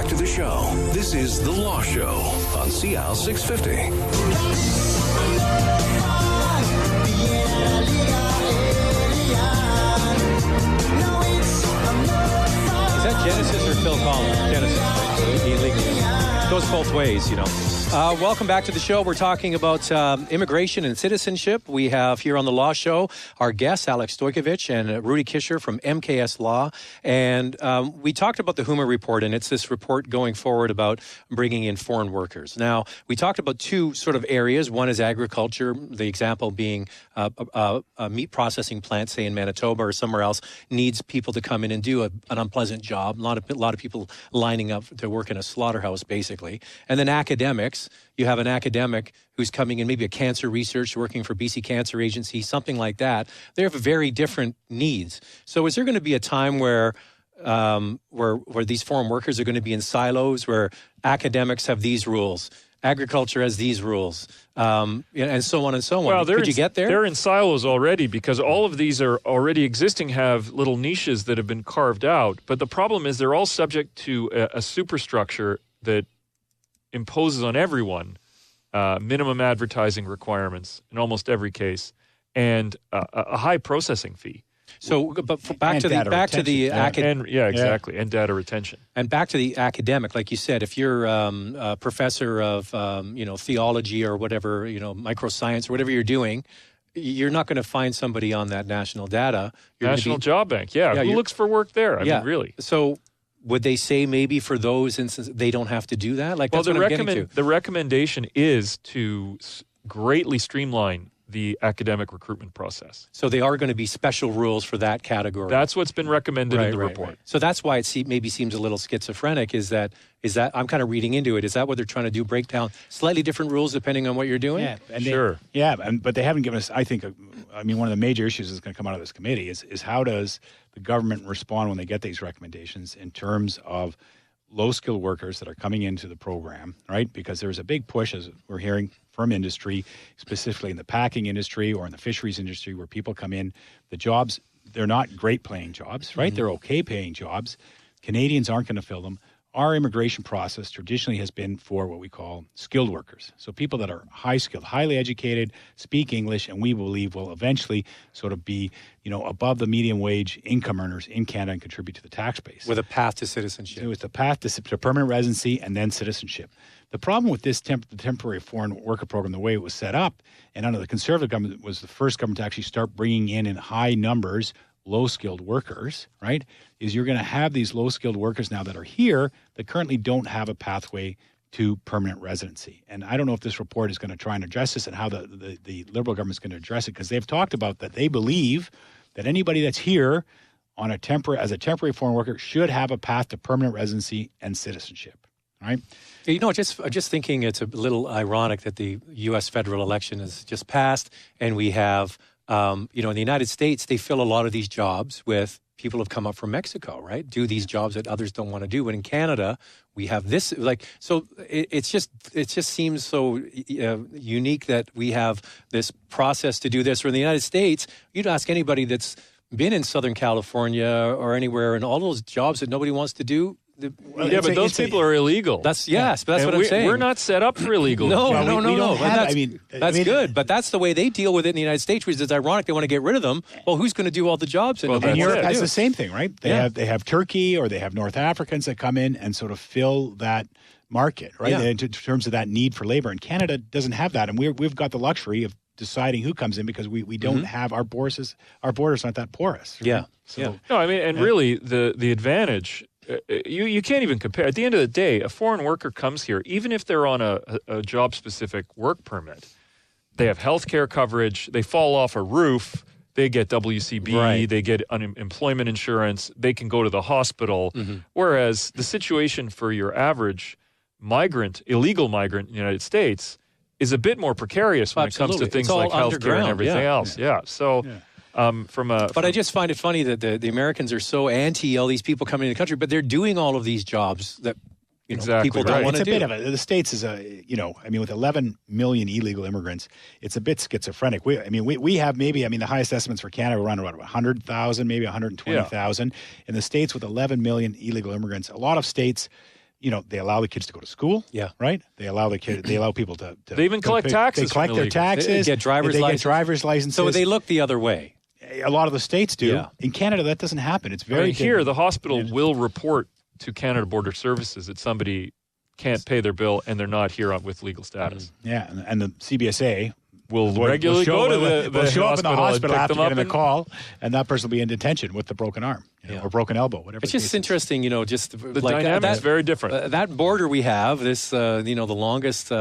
back to the show. This is The Law Show on CL 650. Is that Genesis or Phil Collins? Genesis, right? So it goes both ways, you know. Welcome back to the show. We're talking about immigration and citizenship. We have here on The Law Show our guests, Alex Stojkovic and Rudy Kisher from MKS Law. And we talked about the Huma report, and it's this report going forward about bringing in foreign workers. Now, we talked about two sort of areas. One is agriculture, the example being a meat processing plant, say in Manitoba or somewhere else, needs people to come in and do an unpleasant job. A lot of people lining up to work in a slaughterhouse, basically. And then academics. You have an academic who's coming in, maybe a cancer research, working for BC Cancer Agency, something like that. They have very different needs. So is there going to be a time where these foreign workers are going to be in silos, where academics have these rules, agriculture has these rules, and so on and so on? Well, could you get there? They're in silos already, because all of these are already existing, have little niches that have been carved out. But the problem is they're all subject to a superstructure that imposes on everyone minimum advertising requirements in almost every case, and a high processing fee. So, but back to the academic, and data retention, and back to the academic, like you said, if you're a professor of theology or whatever, microscience or whatever you're doing, you're not going to find somebody on that national data. National Job Bank, who looks for work there? I mean, really. So, would they say maybe for those instances they don't have to do that? That's what I'm getting to. The recommendation is to greatly streamline the academic recruitment process. So they are going to be special rules for that category. That's what's been recommended in the report. Right. So that's why it maybe seems a little schizophrenic. Is that I'm kind of reading into it? Is that what they're trying to do? Break down slightly different rules depending on what you're doing? Yeah, but they haven't given us. I think. One of the major issues that's going to come out of this committee is how does the government respond when they get these recommendations in terms of low-skilled workers that are coming into the program, right? Because there's a big push, as we're hearing, from industry, specifically in the packing industry or in the fisheries industry, where people come in. The jobs, they're not great-paying jobs, right? Mm-hmm. They're okay-paying jobs. Canadians aren't going to fill them. Our immigration process traditionally has been for what we call skilled workers. So people that are high-skilled, highly educated, speak English, and we believe will eventually sort of be, above the median wage income earners in Canada and contribute to the tax base. With a path to citizenship. So with the path to permanent residency and then citizenship. The problem with this the temporary foreign worker program, the way it was set up, and under the Conservative government, was the first government to actually start bringing in high numbers low-skilled workers, right, is you're going to have these low-skilled workers now that are here that currently don't have a pathway to permanent residency. And I don't know if this report is going to try and address this and how the Liberal government is going to address it, because they've talked about that they believe that anybody that's here on as a temporary foreign worker should have a path to permanent residency and citizenship, right? Just thinking it's a little ironic that the U.S. federal election has just passed, and we have in the United States, they fill a lot of these jobs with people who have come up from Mexico, right? Do these jobs that others don't want to do. But in Canada, we have this, so it just seems so unique that we have this process to do this. Or in the United States, you'd ask anybody that's been in Southern California or anywhere, and all those jobs that nobody wants to do. But those people are illegal. But that's what I'm saying. We're not set up for illegal. No. That's good. But that's the way they deal with it in the United States, which is ironic. They want to get rid of them. Well, who's going to do all the jobs? And Europe has the same thing, right? They have Turkey or they have North Africans that come in and sort of fill that market, right? Yeah. In terms of that need for labor. And Canada doesn't have that. And we've got the luxury of deciding who comes in because we don't have our borders aren't that porous. Right? Yeah. So, no, I mean, and really the advantage. You can't even compare. At the end of the day, a foreign worker comes here, even if they're on a job-specific work permit, they have health care coverage, they fall off a roof, they get WCB, they get unemployment insurance, they can go to the hospital, whereas the situation for your average illegal migrant in the United States is a bit more precarious when it comes to things like health care and everything else. Yeah. But I just find it funny that the Americans are so anti all these people coming into the country, but they're doing all of these jobs that people don't want to do. It's a bit of a, the States is with 11 million illegal immigrants, it's a bit schizophrenic. We have the highest estimates for Canada are around about 100,000, maybe 120,000. In the States with 11 million illegal immigrants, a lot of states they allow the kids to go to school. Yeah. Right. They allow people to They even collect taxes. They collect their taxes. They get driver's licenses. So they look the other way. A lot of the states do. Yeah. In Canada, that doesn't happen. It's very here. The hospital will report to Canada Border Services that somebody can't pay their bill and they're not here with legal status. Yeah, and the CBSA will regularly go to the show up in the hospital after getting the and call, and that person will be in detention with the broken arm or broken elbow, whatever. It's just interesting, just the dynamic is very different. That border we have, this the longest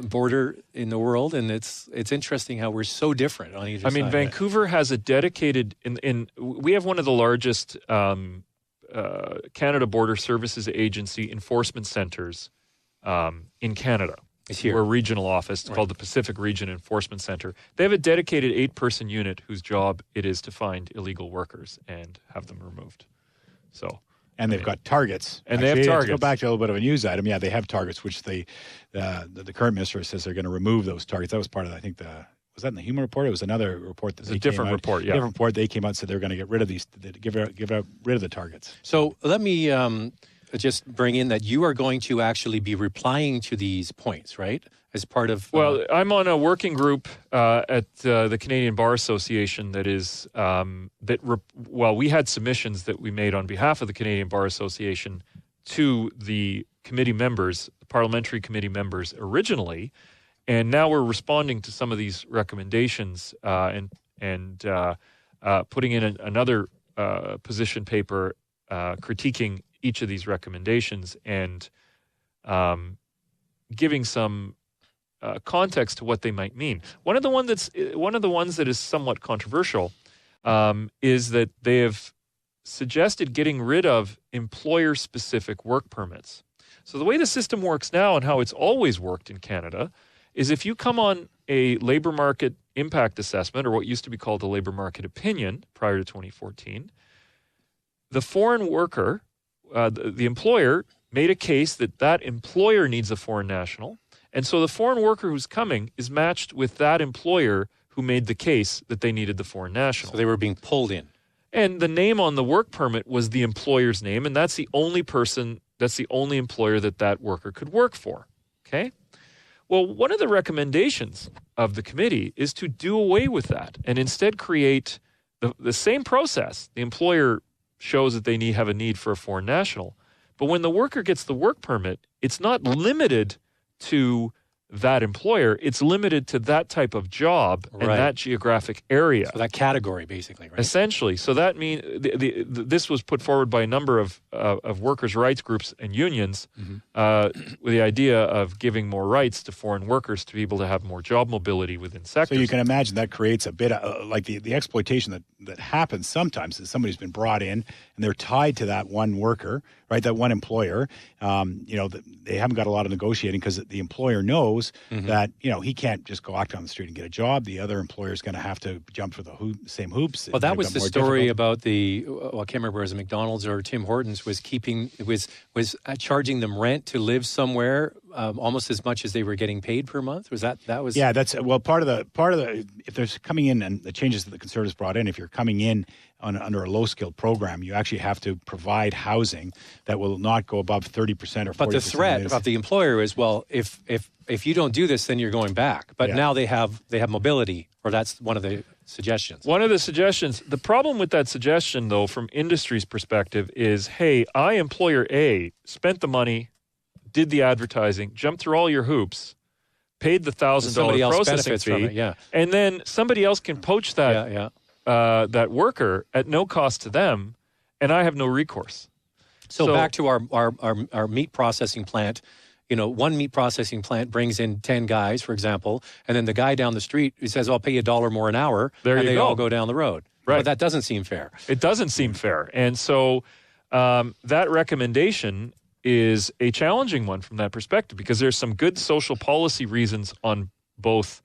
border in the world, and it's interesting how we're so different on either side. Vancouver has a dedicated we have one of the largest Canada Border Services Agency enforcement centers in Canada. It's here. We're a regional office called the Pacific Region Enforcement Center. They have a dedicated 8-person unit whose job it is to find illegal workers and have them removed. So, and they've got targets. And they have targets. To go back to a little bit of a news item. Yeah, they have targets, which the current minister says they're going to remove those targets. That was part of, I think, was that in the Human Report? It was another report that a different report. Yeah, different report. They came out and said they're going to get rid of these, give rid of the targets. So let me just bring in that you are going to actually be replying to these points, right? As part of I'm on a working group at the Canadian Bar Association that is we had submissions that we made on behalf of the Canadian Bar Association to the committee members, the parliamentary committee members originally, and now we're responding to some of these recommendations and putting in another position paper critiquing each of these recommendations and giving some context to what they might mean. One of the ones that is somewhat controversial is that they have suggested getting rid of employer-specific work permits. So the way the system works now and how it's always worked in Canada is if you come on a labor market impact assessment, or what used to be called a labor market opinion prior to 2014, the foreign worker, the employer, made a case that employer needs a foreign national. And so the foreign worker who's coming is matched with that employer who made the case that they needed the foreign national. So they were being pulled in. And the name on the work permit was the employer's name, and that's the only employer that worker could work for. Okay? Well, one of the recommendations of the committee is to do away with that and instead create the same process. The employer shows that they have a need for a foreign national. But when the worker gets the work permit, it's not limited to that employer. It's limited to that type of job and that geographic area. So that category, basically, right? Essentially. So that means this was put forward by a number of workers' rights groups and unions with the idea of giving more rights to foreign workers to be able to have more job mobility within sectors. So you can imagine that creates a bit of like the exploitation that happens sometimes is somebody's been brought in and they're tied to that one worker, right? That one employer. They haven't got a lot of negotiating because the employer knows that, he can't just go out on the street and get a job. The other employer is going to have to jump through the same hoops. Well, that was the story about I can't remember, was it McDonald's or Tim Hortons was charging them rent to live somewhere almost as much as they were getting paid per month. Yeah, that's part of the if there's coming in and the changes that the Conservatives brought in, if you're coming in under a low-skilled program, you actually have to provide housing that will not go above 30% or 40%. But the threat of the employer is, well, if you don't do this, then you're going back. But now they have mobility, or that's one of the suggestions. One of the suggestions. The problem with that suggestion, though, from industry's perspective is, hey, employer A, spent the money, did the advertising, jumped through all your hoops, paid the $1,000 processing fee, and then somebody else can poach that that worker at no cost to them, and I have no recourse. So back to our meat processing plant. One meat processing plant brings in 10 guys, for example, and then the guy down the street who says, I'll pay you $1 more an hour, and they all go down the road. Right. But that doesn't seem fair. It doesn't seem fair. And so that recommendation is a challenging one from that perspective because there's some good social policy reasons on both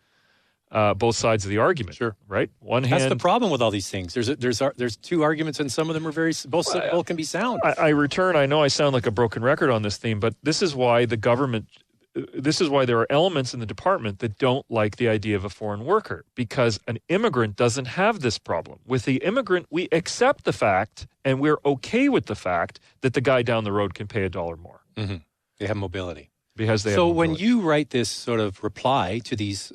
sides of the argument. Sure. Right? That's the problem with all these things. There's two arguments, and some of them are both can be sound. I know I sound like a broken record on this theme, but this is why the government this is why there are elements in the department that don't like the idea of a foreign worker, because an immigrant doesn't have this problem. With the immigrant, we accept the fact and we're okay with the fact that the guy down the road can pay $1 more. Mm-hmm. They have mobility. Because they have so mobility. when you write this sort of reply to these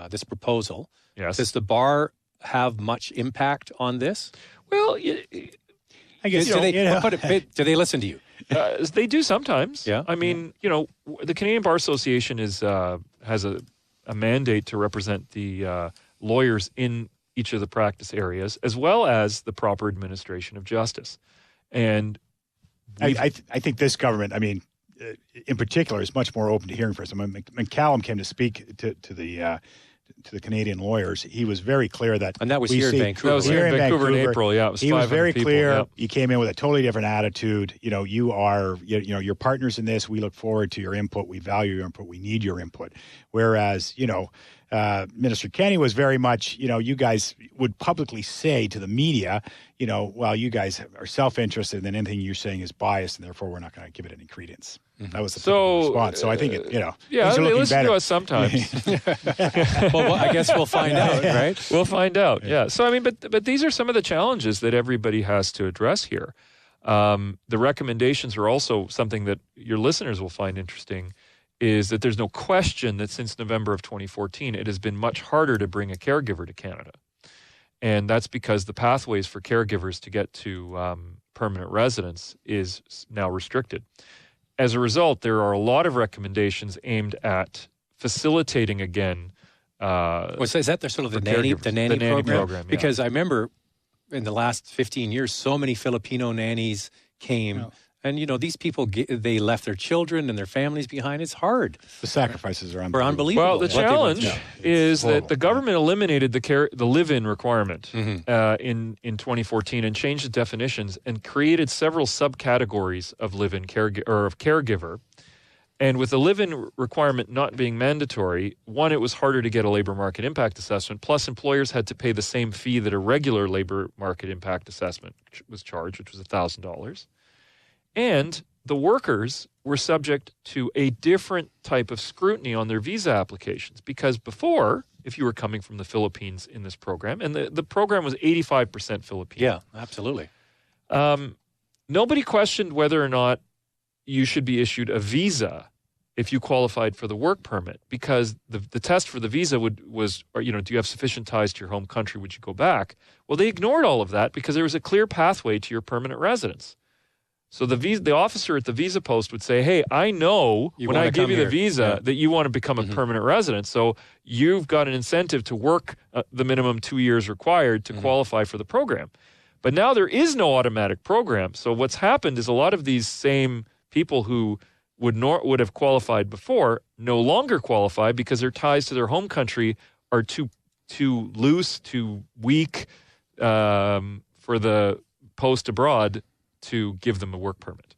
this proposal, Yes. does the bar have much impact on this? Well, I guess do they listen to you? they do sometimes. Yeah. I mean, the Canadian Bar Association has a mandate to represent the lawyers in each of the practice areas, as well as the proper administration of justice. And I think this government, I mean, in particular, is much more open to hearing from us. I mean, McCallum came to speak to the Canadian lawyers. He was very clear that, and that was here in Vancouver. That was here in Vancouver in April. Yeah, it was he was very people, clear. Yeah. He came in with a totally different attitude. You are, your partners in this. We look forward to your input. We value your input. We need your input. Whereas, Minister Kenney was very much, you guys would publicly say to the media, well, you guys are self-interested and anything you're saying is biased and therefore we're not going to give it any credence. Mm-hmm. That was the response. So I think yeah, they listen to us sometimes. well, I guess we'll find out, right? We'll find out. Yeah. So I mean, but these are some of the challenges that everybody has to address here. The recommendations are also something that your listeners will find interesting. Is that there's no question that since November of 2014, it has been much harder to bring a caregiver to Canada. And that's because the pathways for caregivers to get to permanent residence is now restricted. As a result, there are a lot of recommendations aimed at facilitating again. So is that sort of the nanny program? Yeah. Because I remember in the last 15 years, so many Filipino nannies came. Yeah. And, these people, they left their children and their families behind. It's hard. The sacrifices are unbelievable. Well, the challenge is horrible. that the government eliminated the live-in requirement Mm-hmm. in 2014 and changed the definitions and created several subcategories of live-in caregiver. And with the live-in requirement not being mandatory, one, it was harder to get a labor market impact assessment. Plus, employers had to pay the same fee that a regular labor market impact assessment was charged, which was $1,000. And the workers were subject to a different type of scrutiny on their visa applications because before, if you were coming from the Philippines in this program, and the program was 85% Filipino. Yeah, absolutely. Nobody questioned whether or not you should be issued a visa if you qualified for the work permit because the test for the visa was, do you have sufficient ties to your home country? Would you go back? Well, they ignored all of that because there was a clear pathway to your permanent residence. So the officer at the visa post would say, hey, I know when I give you the visa that you want to become a permanent resident. So you've got an incentive to work the minimum 2 years required to qualify for the program. But now there is no automatic program. So what's happened is a lot of these same people who would have qualified before no longer qualify because their ties to their home country are too loose, too weak for the post abroad to give them a work permit.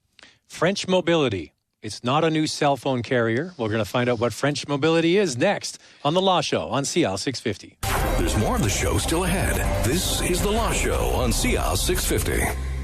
French Mobility. It's not a new cell phone carrier. We're going to find out what French Mobility is next on The Law Show on CL 650. There's more of the show still ahead. This is The Law Show on CL 650.